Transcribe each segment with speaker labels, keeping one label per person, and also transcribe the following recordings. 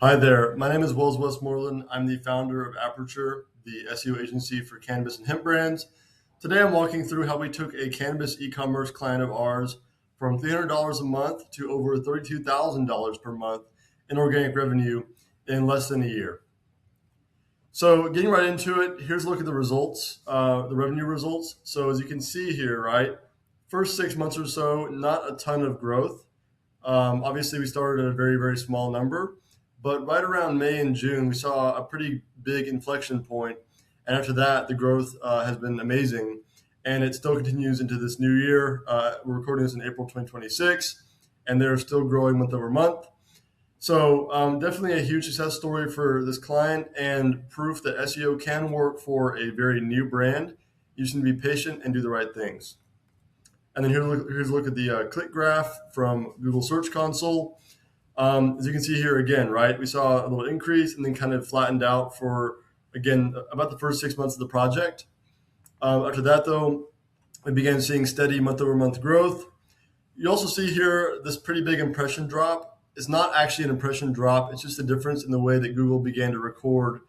Speaker 1: Hi there. My name is Wells Westmoreland. I'm the founder of Aperture, the SEO agency for cannabis and hemp brands. Today, I'm walking through how we took a cannabis e-commerce client of ours from $300 a month to over $32,000 per month in organic revenue in less than a year. So, getting right into it, here's a look at the results, the revenue results. So, as you can see here, right, first 6 months or so, not a ton of growth. Obviously, we started at a very, very small number, but right around May and June, we saw a pretty big inflection point. And after that, the growth has been amazing. And it still continues into this new year. We're recording this in April 2026, and they're still growing month over month. So, definitely a huge success story for this client and proof that SEO can work for a very new brand. You just need to be patient and do the right things. And then here's a look at the click graph from Google Search Console. As you can see here again, right, we saw a little increase and then kind of flattened out for, again, about the first 6 months of the project. After that, though, we began seeing steady month over month growth. You also see here this pretty big impression drop. It's not actually an impression drop. It's just a difference in the way that Google began to record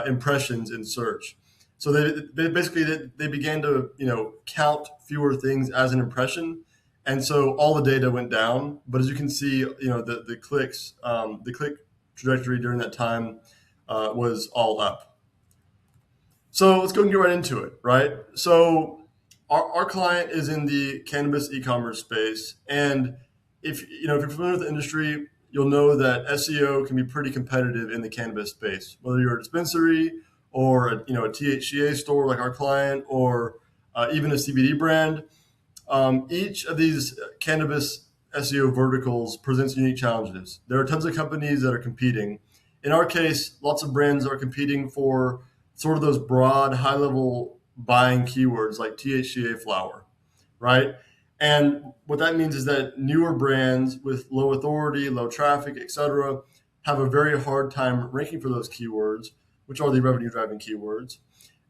Speaker 1: impressions in search. So they basically they began to count fewer things as an impression, and so all the data went down. But as you can see, the clicks, the click trajectory during that time was all up. So let's go and get right into it, right? So our client is in the cannabis e-commerce space, and if you're familiar with the industry, you'll know that SEO can be pretty competitive in the cannabis space. Whether you're a dispensary or a THCA store like our client, or even a CBD brand, each of these cannabis SEO verticals presents unique challenges. There are tons of companies that are competing. In our case, lots of brands are competing for sort of those broad, high-level buying keywords like THCA flower, right? And what that means is that newer brands with low authority, low traffic, etc., have a very hard time ranking for those keywords, which are the revenue driving keywords.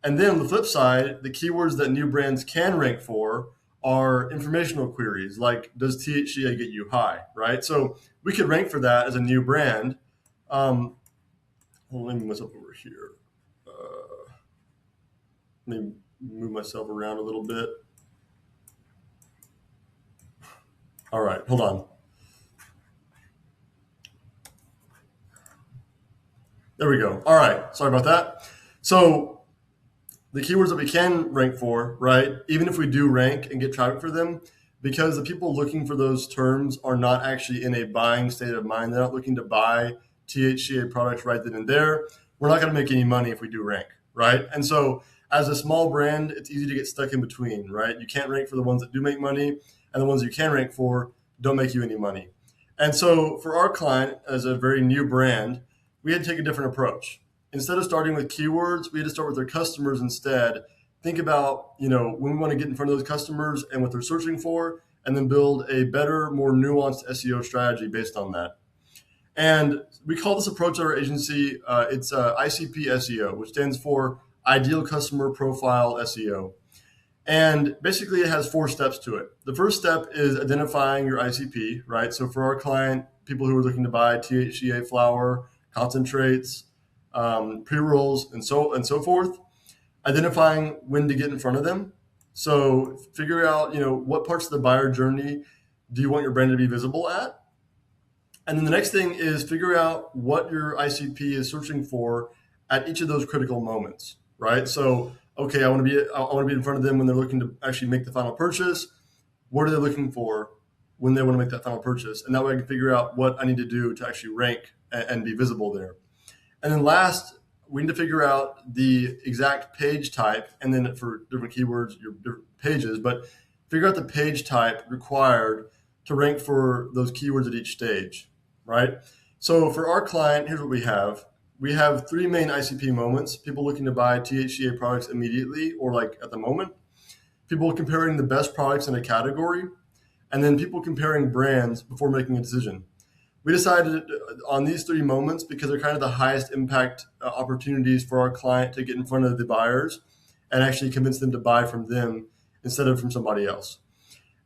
Speaker 1: And then on the flip side, the keywords that new brands can rank for are informational queries like, does THCA get you high, right? So we could rank for that as a new brand. Let me move myself over here. Let me move myself around a little bit. All right, hold on. There we go. All right, sorry about that. So the keywords that we can rank for, right, even if we do rank and get traffic for them, because the people looking for those terms are not actually in a buying state of mind, they're not looking to buy THCA products right then and there, we're not going to make any money if we do rank, right? And so as a small brand, it's easy to get stuck in between, right? You can't rank for the ones that do make money, and the ones you can rank for don't make you any money. And so for our client, as a very new brand, we had to take a different approach. Instead of starting with keywords, we had to start with their customers instead. Think about, when we want to get in front of those customers and what they're searching for, and then build a better, more nuanced SEO strategy based on that. And we call this approach at our agency, it's ICP SEO, which stands for Ideal Customer Profile SEO. And basically, it has 4 steps to it. The first step is identifying your ICP, right? So for our client, people who are looking to buy THCA flower, concentrates, pre-rolls, and so forth, identifying when to get in front of them. So figure out, what parts of the buyer journey do you want your brand to be visible at? And then the next thing is figure out what your ICP is searching for at each of those critical moments, right? So, okay, I want to be in front of them when they're looking to actually make the final purchase. What are they looking for when they want to make that final purchase? And that way I can figure out what I need to do to actually rank and be visible there. And then last, we need to figure out the exact page type, and then for different keywords, your different pages, but figure out the page type required to rank for those keywords at each stage, right? So for our client, here's what we have. We have 3 main ICP moments: people looking to buy THCA products immediately or like at the moment, people comparing the best products in a category, and then people comparing brands before making a decision. We decided on these 3 moments because they're kind of the highest impact opportunities for our client to get in front of the buyers and actually convince them to buy from them instead of from somebody else.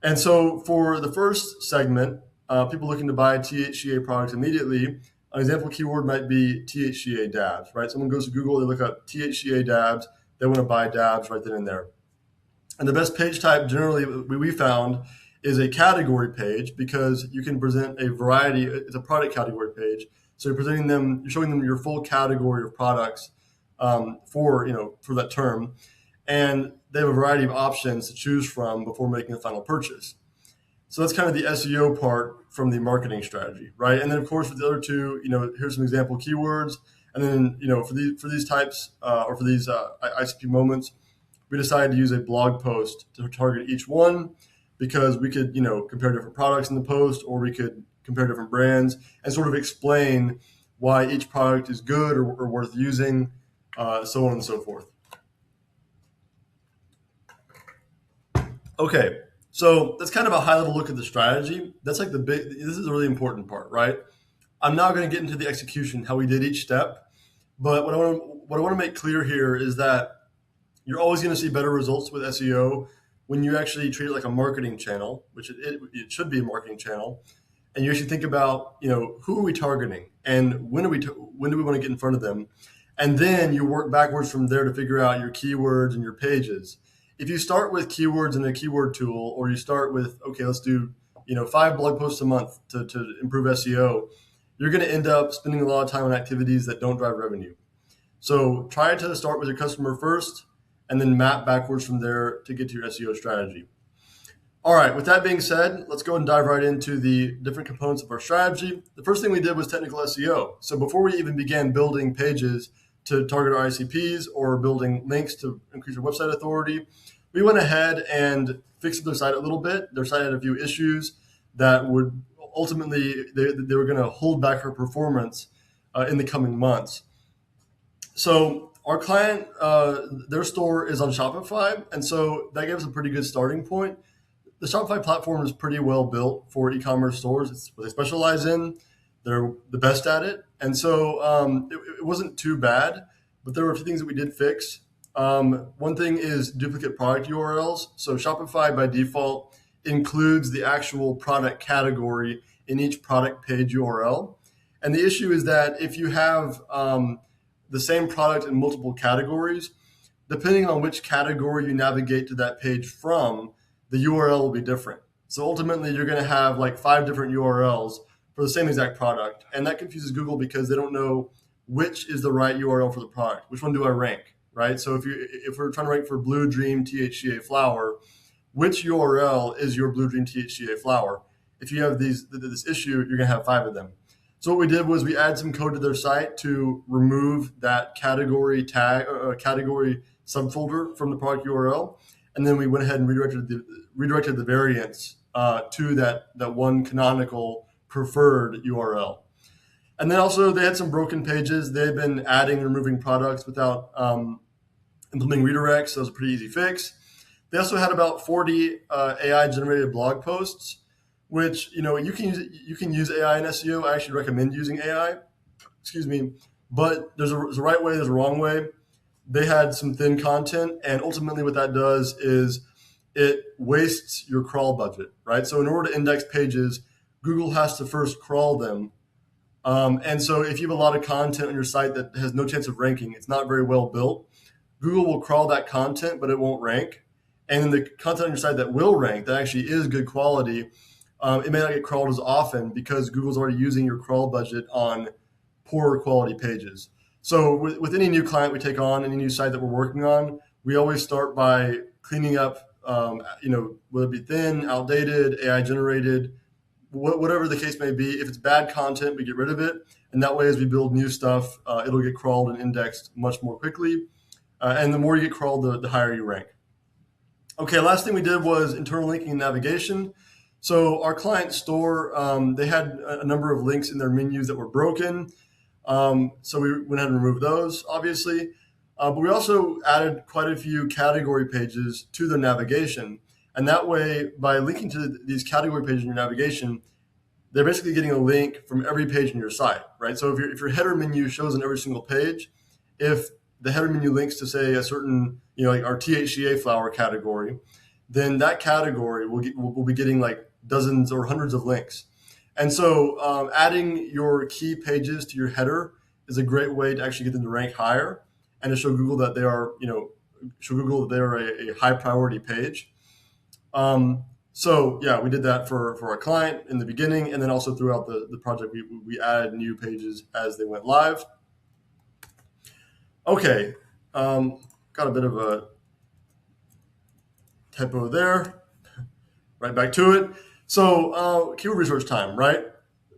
Speaker 1: And so for the first segment, people looking to buy THCA products immediately, An example keyword might be THCA dabs, right? Someone goes to Google, they look up THCA dabs, they want to buy dabs right then and there. And the best page type generally we found is a category page because you can present a variety. It's a product category page, so you're showing them your full category of products for that term, and they have a variety of options to choose from before making the final purchase. So that's kind of the SEO part from the marketing strategy, right? And then of course with the other two, here's some example keywords, and then for these types or for these ICP moments, we decided to use a blog post to target each one because we could, compare different products in the post, or we could compare different brands and sort of explain why each product is good or worth using, so on and so forth. Okay, so that's kind of a high level look at the strategy. That's like this is a really important part, right? I'm now going to get into the execution, how we did each step. But what I want to make clear here is that you're always going to see better results with SEO when you actually treat it like a marketing channel, which it should be a marketing channel, and you actually think about who are we targeting and when do we want to get in front of them, and then you work backwards from there to figure out your keywords and your pages. If you start with keywords in a keyword tool, or you start with let's do 5 blog posts a month to improve SEO, you're going to end up spending a lot of time on activities that don't drive revenue. So try to start with your customer first, and then map backwards from there to get to your SEO strategy. All right, with that being said, let's go and dive right into the different components of our strategy. The first thing we did was technical SEO. So before we even began building pages to target our ICPs or building links to increase our website authority, we went ahead and fixed their site a little bit. Their site had a few issues that would ultimately, they were going to hold back our performance in the coming months. So our client, their store is on Shopify, and so that gave us a pretty good starting point. The Shopify platform is pretty well built for e-commerce stores. It's what they specialize in. They're the best at it. And so it wasn't too bad, but there were a few things that we did fix. One thing is duplicate product URLs. So Shopify by default includes the actual product category in each product page URL. And the issue is that if you have the same product in multiple categories, depending on which category you navigate to that page from, the URL will be different. So ultimately, you're going to have like 5 different URLs for the same exact product. And that confuses Google because they don't know which is the right URL for the product. Which one do I rank, right? So if we're trying to rank for Blue Dream THCA flower, which URL is your Blue Dream THCA flower? If you have this issue, you're going to have 5 of them. So what we did was we added some code to their site to remove that category tag or category subfolder from the product URL, and then we went ahead and redirected the variants to that one canonical preferred URL. And then also they had some broken pages. They had been adding and removing products without implementing redirects. So that was a pretty easy fix. They also had about 40 AI generated blog posts, which you can use AI in SEO. I actually recommend using AI. But there's a right way, there's a wrong way. They had some thin content, and ultimately what that does is it wastes your crawl budget, right? So in order to index pages, Google has to first crawl them. And so if you have a lot of content on your site that has no chance of ranking, it's not very well built, Google will crawl that content, but it won't rank. And then the content on your site that will rank, that actually is good quality, it may not get crawled as often because Google's already using your crawl budget on poorer quality pages. So with any new client we take on, any new site that we're working on, we always start by cleaning up, whether it be thin, outdated, AI generated, whatever the case may be. If it's bad content, we get rid of it. And that way, as we build new stuff, it'll get crawled and indexed much more quickly. And the more you get crawled, the higher you rank. Okay, last thing we did was internal linking and navigation. So our client store, they had a number of links in their menus that were broken. So we went ahead and removed those, obviously. But we also added quite a few category pages to their navigation. And that way, by linking to these category pages in your navigation, they're basically getting a link from every page in your site, right? So if your header menu shows on every single page, if the header menu links to, say, a certain, like our THCA flower category, then that category will be getting like dozens or hundreds of links. And so adding your key pages to your header is a great way to actually get them to rank higher and to show Google that they are, show Google that they are a high priority page. So yeah, we did that for our client in the beginning, and then also throughout the project, we added new pages as they went live. Okay, got a bit of a typo there. Right back to it. So keyword research time, right?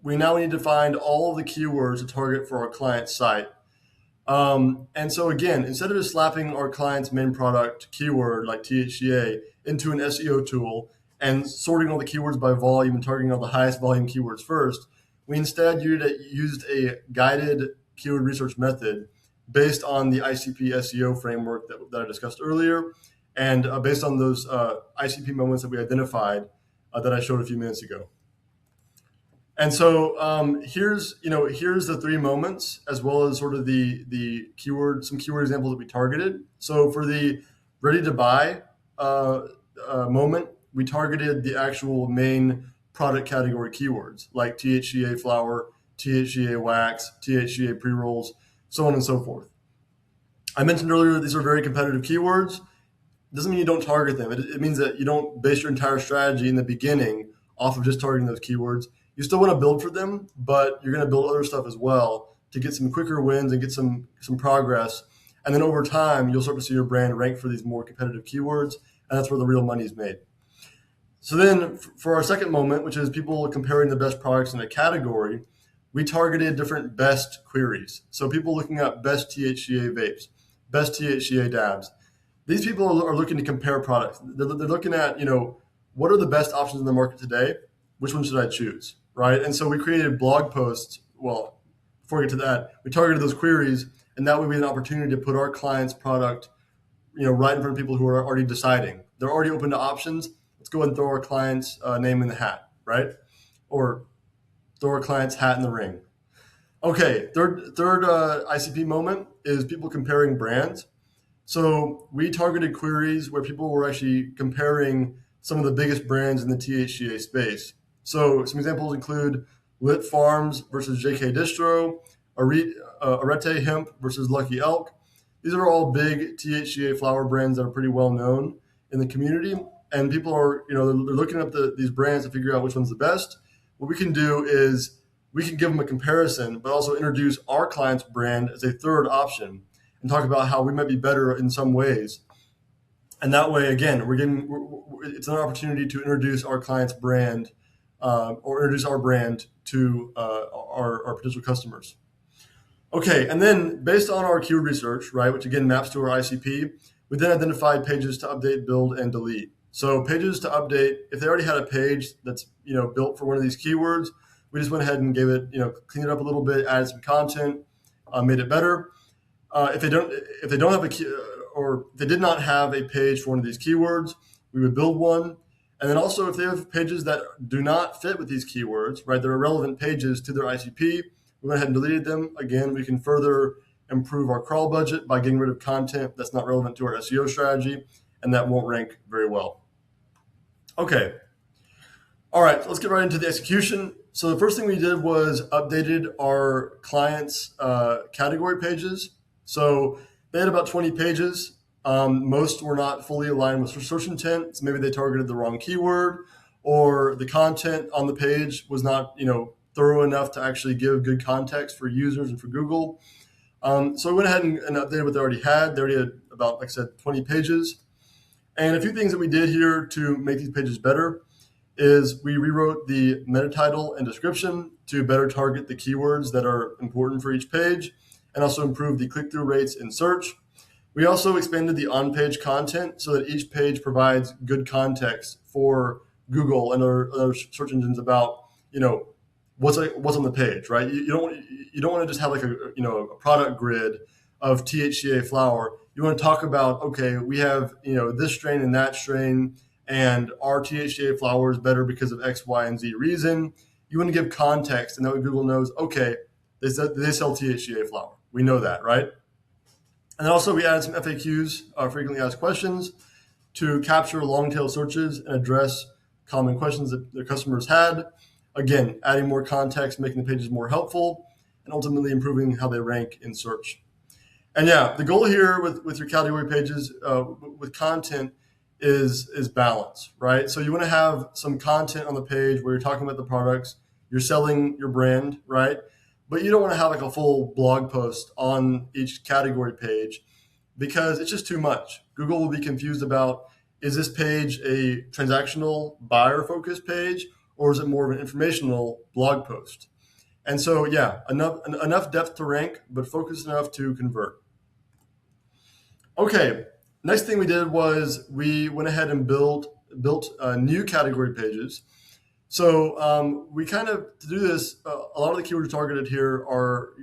Speaker 1: We now need to find all of the keywords to target for our client site. And so again, instead of just slapping our client's main product keyword like THCA into an SEO tool and sorting all the keywords by volume and targeting all the highest volume keywords first, we instead used a guided keyword research method based on the ICP SEO framework that I discussed earlier, and based on those ICP moments that we identified that I showed a few minutes ago. And so here's the three moments, as well as sort of the some keyword examples that we targeted. So for the ready to buy moment, we targeted the actual main product category keywords like THCA flower, THCA wax, THCA pre-rolls, so on and so forth. I mentioned earlier these are very competitive keywords. Doesn't mean you don't target them. It means that you don't base your entire strategy in the beginning off of just targeting those keywords. You still want to build for them, but you're going to build other stuff as well to get some quicker wins and get some progress. And then over time, you'll start to see your brand rank for these more competitive keywords, and that's where the real money is made. So then for our second moment, which is people comparing the best products in a category, we targeted different best queries. So people looking up best THCA vapes, best THCA dabs. These people are looking to compare products. They're looking at, what are the best options in the market today? Which one should I choose, right? And so we created blog posts. Well, before we get to that, we targeted those queries, and that way we had an opportunity to put our client's product, right in front of people who are already deciding. They're already open to options. Let's go ahead and throw our client's name in the hat, right? Or throw our client's hat in the ring. Okay, third ICP moment is people comparing brands. So we targeted queries where people were actually comparing some of the biggest brands in the THCA space. So some examples include Lit Farms versus JK Distro, Arete Hemp versus Lucky Elk. These are all big THCA flower brands that are pretty well known in the community. And people are, they're looking up these brands to figure out which one's the best. What we can do is we can give them a comparison, but also introduce our client's brand as a third option and talk about how we might be better in some ways. And that way, again, it's an opportunity to introduce our client's brand or introduce our brand to our potential customers. Okay, and then based on our keyword research, right, which again maps to our ICP, we then identified pages to update, build, and delete. So pages to update, if they already had a page that's built for one of these keywords, we just went ahead and gave it, cleaned it up a little bit, added some content, made it better. If they don't have or they did not have a page for one of these keywords, we would build one. And then also if they have pages that do not fit with these keywords, right, they're irrelevant pages to their ICP, we went ahead and deleted them. Again, we can further improve our crawl budget by getting rid of content that's not relevant to our SEO strategy and that won't rank very well. Okay. All right, so let's get right into the execution. So the first thing we did was updated our clients' category pages. So they had about 20 pages. Most were not fully aligned with search intent. So maybe they targeted the wrong keyword, or the content on the page was not, thorough enough to actually give good context for users and for Google. So we went ahead and updated what they already had. They already had about, like I said, 20 pages. And a few things that we did here to make these pages better is we rewrote the meta title and description to better target the keywords that are important for each page, and also improve the click-through rates in search. We also expanded the on-page content so that each page provides good context for Google and other search engines about, what's on the page, right? You don't want to just have like a product grid of THCA flower. You want to talk about, okay, we have this strain and that strain, and our THCA flower is better because of X, Y, and Z reason. You want to give context, and that way Google knows, okay, they sell THCA flower. We know that, right? And then also we added some FAQs, frequently asked questions, to capture long tail searches and address common questions that their customers had. Again, adding more context, making the pages more helpful, and ultimately improving how they rank in search. And yeah, the goal here with your category pages with content is balance, right? So you want to have some content on the page where you're talking about the products, you're selling your brand, right? But you don't want to have like a full blog post on each category page because it's just too much. Google will be confused about, is this page a transactional buyer focused page or is it more of an informational blog post? And so, yeah, enough depth to rank, but focused enough to convert. Okay, next thing we did was we went ahead and built new category pages. So we kind of, to do this, a lot of the keywords targeted here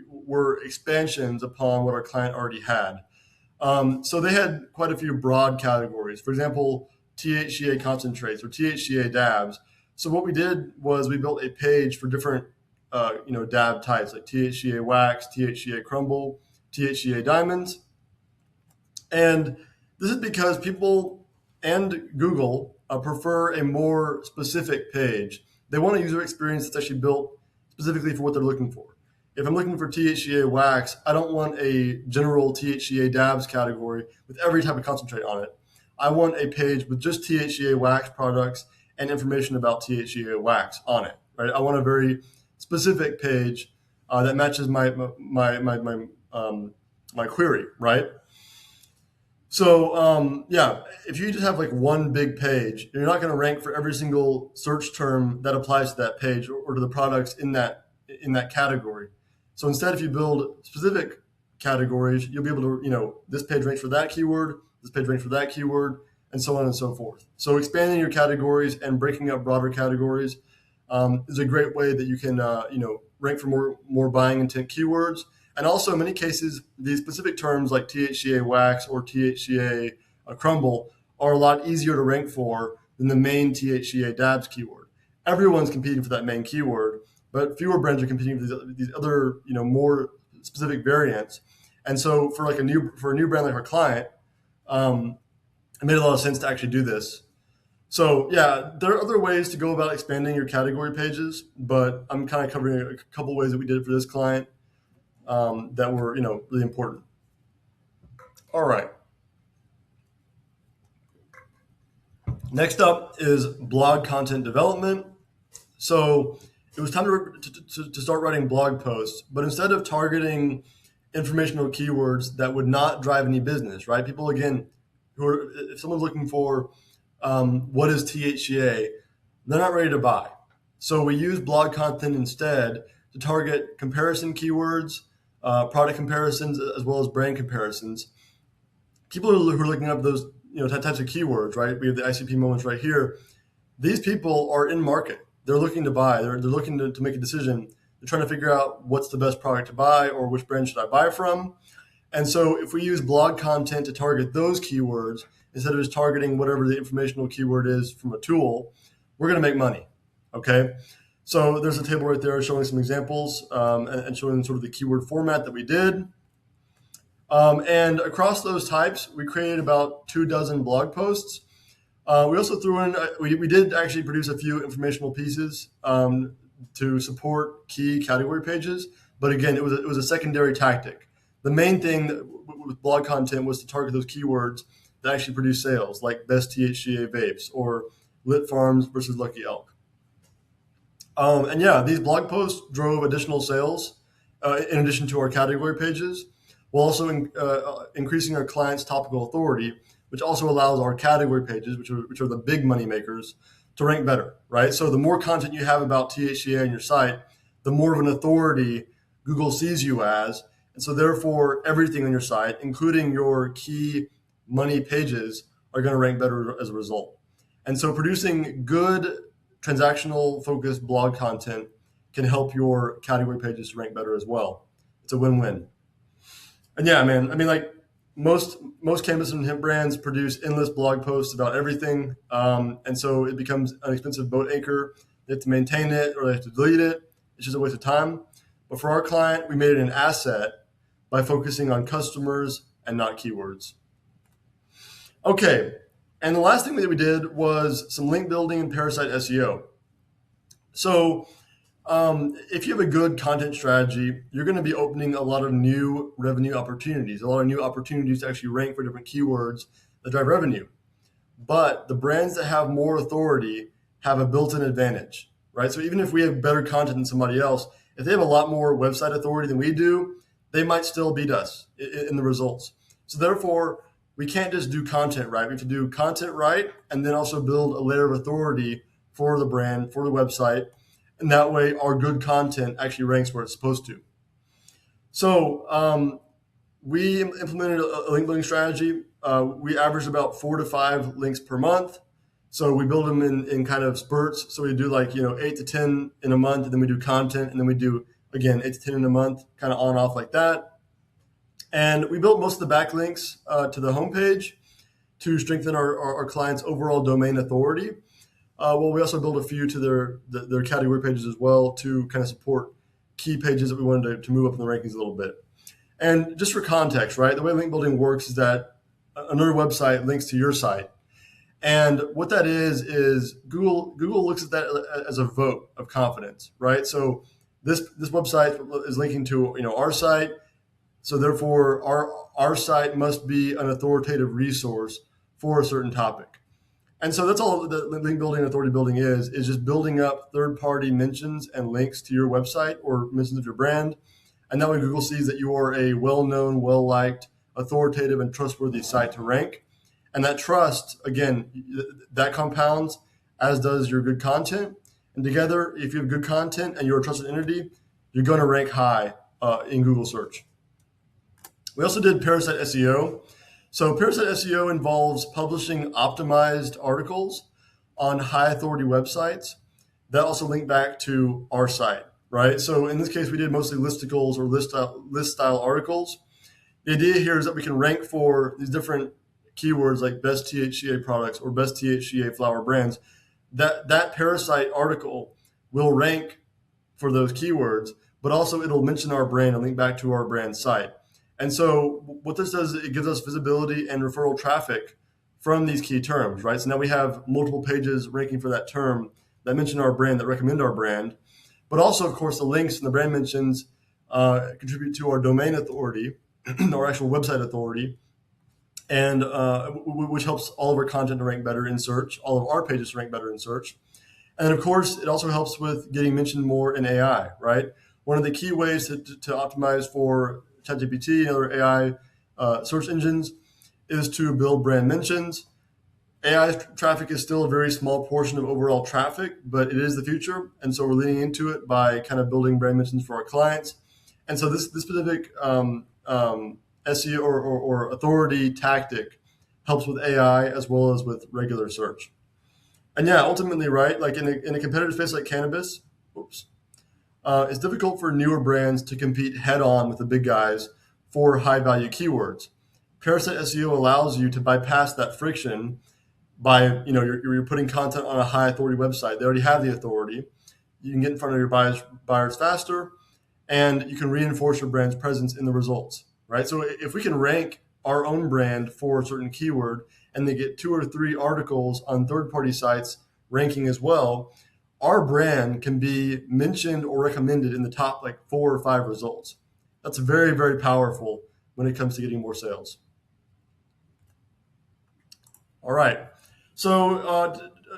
Speaker 1: were expansions upon what our client already had. So they had quite a few broad categories. For example, THCA concentrates or THCA dabs. So what we did was we built a page for different dab types like THCA wax, THCA crumble, THCA diamonds. And this is because people and Google prefer a more specific page. They want a user experience that's actually built specifically for what they're looking for. If I'm looking for THCA wax, I don't want a general THCA dabs category with every type of concentrate on it. I want a page with just THCA wax products and information about THCA wax on it. Right? I want a very specific page that matches my query. Right? So yeah, if you just have like one big page, you're not going to rank for every single search term that applies to that page or to the products in that category. So instead, if you build specific categories, you'll be able to, this page ranks for that keyword, this page ranks for that keyword, and so on and so forth. So expanding your categories and breaking up broader categories is a great way that you can, rank for more buying intent keywords. And also, in many cases, these specific terms like THCA wax or THCA crumble are a lot easier to rank for than the main THCA dabs keyword. Everyone's competing for that main keyword, but fewer brands are competing for these other, more specific variants. And so, for a new brand like our client, it made a lot of sense to actually do this. So yeah, there are other ways to go about expanding your category pages, but I'm kind of covering a couple ways that we did it for this client that were, really important. All right. Next up is blog content development. So it was time to start writing blog posts, but instead of targeting informational keywords that would not drive any business, right? People, again, if someone's looking for what is THCA, they're not ready to buy. So we use blog content instead to target comparison keywords, product comparisons, as well as brand comparisons. People who are looking up those types of keywords, right? We have the ICP moments right here. These people are in market. They're looking to buy. They're looking to make a decision. They're trying to figure out what's the best product to buy or which brand should I buy from. And so if we use blog content to target those keywords, instead of just targeting whatever the informational keyword is from a tool, we're going to make money. Okay. So there's a table right there showing some examples and showing sort of the keyword format that we did. And across those types, we created about 24 blog posts. We also threw in, we did actually produce a few informational pieces to support key category pages. But again, it was a secondary tactic. The main thing with blog content was to target those keywords that actually produce sales, like best THCA vapes or Lit Farms versus Lucky Elk. And yeah, these blog posts drove additional sales in addition to our category pages, while also increasing our clients' topical authority, which also allows our category pages, which are the big money makers, to rank better, right? So the more content you have about THCA on your site, the more of an authority Google sees you as. And so therefore, everything on your site, including your key money pages, are going to rank better as a result. And so producing good transactional focused blog content can help your category pages to rank better as well. It's a win-win. And yeah, man, I mean, like most cannabis and hemp brands produce endless blog posts about everything. And so it becomes an expensive boat anchor. They have to maintain it or they have to delete it. It's just a waste of time. But for our client, we made it an asset by focusing on customers and not keywords. Okay. And the last thing that we did was some link building and parasite SEO. So If you have a good content strategy, you're going to be opening a lot of new revenue opportunities, a lot of new opportunities to actually rank for different keywords that drive revenue. But the brands that have more authority have a built-in advantage, right? So even if we have better content than somebody else, if they have a lot more website authority than we do, they might still beat us in the results. So therefore, we can't just do content right. We have to do content right and then also build a layer of authority for the brand, for the website. And that way our good content actually ranks where it's supposed to. So we implemented a link building strategy. We averaged about 4 to 5 links per month. So we build them in kind of spurts. So we do like, 8 to 10 in a month, and then we do content, and then we do, again, 8 to 10 in a month, kind of on and off like that. And we built most of the backlinks to the homepage to strengthen our clients' overall domain authority. Well, we also built a few to their category pages as well to kind of support key pages that we wanted to move up in the rankings a little bit. And just for context, right, the way link building works is that another website links to your site. And what that is Google looks at that as a vote of confidence, right? So this website is linking to our site, so therefore our site must be an authoritative resource for a certain topic. And so that's all the link building and authority building is just building up third-party mentions and links to your website or mentions of your brand. And that way Google sees that you are a well-known, well-liked, authoritative, and trustworthy site to rank. And that trust, again, that compounds, as does your good content. And together, if you have good content and you're a trusted entity, you're going to rank high in Google search. We also did parasite SEO. So parasite SEO involves publishing optimized articles on high authority websites that also link back to our site, right? So in this case, we did mostly listicles or list style articles. The idea here is that we can rank for these different keywords like best THCA products or best THCA flower brands. That parasite article will rank for those keywords, but also it'll mention our brand and link back to our brand site. And so what this does, it gives us visibility and referral traffic from these key terms, right? So now we have multiple pages ranking for that term that mention our brand, that recommend our brand. But also, of course, the links and the brand mentions contribute to our domain authority, our actual website authority, and which helps all of our content to rank better in search, all of our pages to rank better in search. And of course, it also helps with getting mentioned more in AI, right? One of the key ways to optimize for ChatGPT and other AI search engines is to build brand mentions. AI traffic is still a very small portion of overall traffic, but it is the future. And so we're leaning into it by kind of building brand mentions for our clients. And so this specific SEO or authority tactic helps with AI as well as with regular search. And yeah, ultimately, right, like in a competitive space like cannabis, it's difficult for newer brands to compete head on with the big guys for high value keywords. Parasite SEO allows you to bypass that friction by, you're putting content on a high authority website. They already have the authority. You can get in front of your buyers faster, and you can reinforce your brand's presence in the results, right? So if we can rank our own brand for a certain keyword and they get 2 or 3 articles on third-party sites ranking as well, our brand can be mentioned or recommended in the top like 4 or 5 results. That's very, very powerful when it comes to getting more sales. All right. So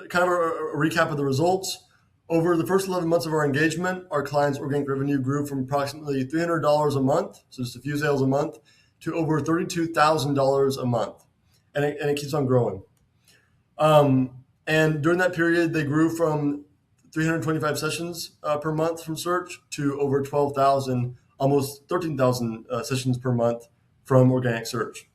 Speaker 1: kind of a recap of the results. Over the first 11 months of our engagement, our clients' organic revenue grew from approximately $300 a month, so just a few sales a month, to over $32,000 a month. And it keeps on growing. And during that period, they grew from 325 sessions per month from search to over 12,000, almost 13,000 sessions per month from organic search.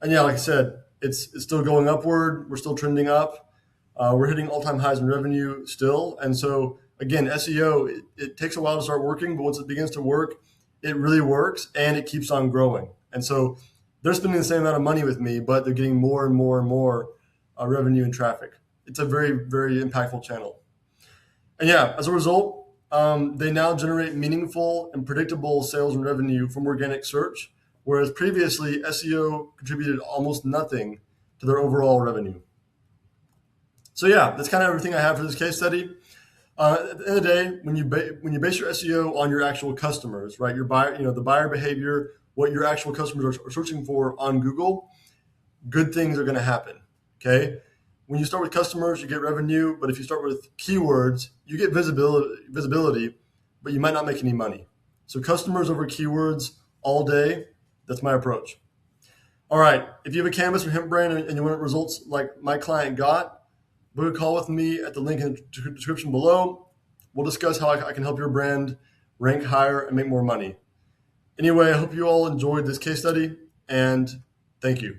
Speaker 1: And yeah, like I said, it's still going upward. We're still trending up. We're hitting all-time highs in revenue still. And so again, SEO, it takes a while to start working, but once it begins to work, it really works and it keeps on growing. And so they're spending the same amount of money with me, but they're getting more and more and more revenue and traffic. It's a very, very impactful channel. And yeah, as a result, they now generate meaningful and predictable sales and revenue from organic search, whereas previously SEO contributed almost nothing to their overall revenue. So yeah, that's kind of everything I have for this case study. At the end of the day, when you base your SEO on your actual customers, right? Your buyer, the buyer behavior, what your actual customers are searching for on Google, good things are going to happen. Okay. When you start with customers, you get revenue, but if you start with keywords, you get visibility, but you might not make any money. So customers over keywords all day. That's my approach. All right. If you have a cannabis or hemp brand and you want results like my client got, book a call with me at the link in the description below. We'll discuss how I can help your brand rank higher and make more money. Anyway, I hope you all enjoyed this case study, and thank you.